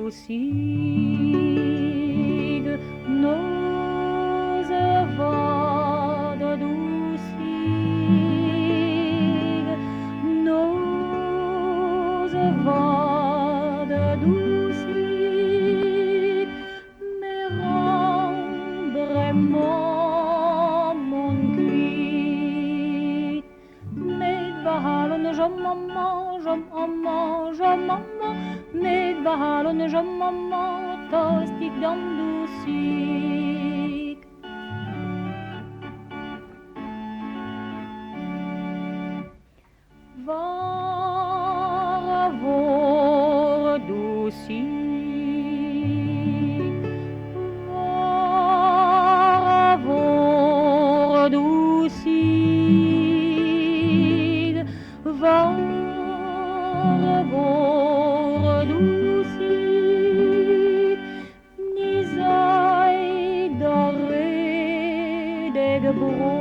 dusig, nos vad dusig, nos vad dusig, me rembrement mon cuit, med vahalen jomamma, med vahalen jomamma, tostig dan dusig. Var vår dusig, var vår dusig, var vår dusig, ni sei redig bra.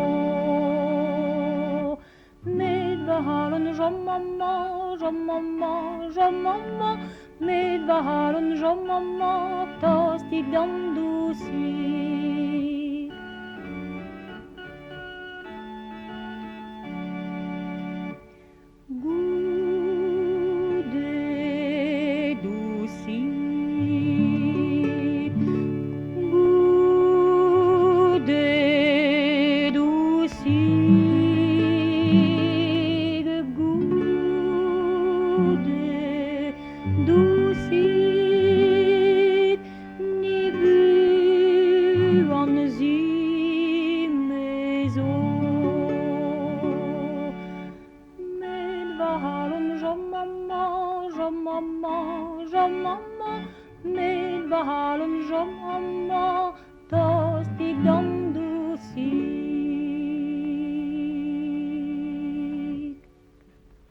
Med vahalen jomamma, med vahalen jomamma, tostig dan dusig. Goude dusig, goude dusig, goude dusig, ni buan zi mezo. Med vahalen jomamma, med vahalen jomamma,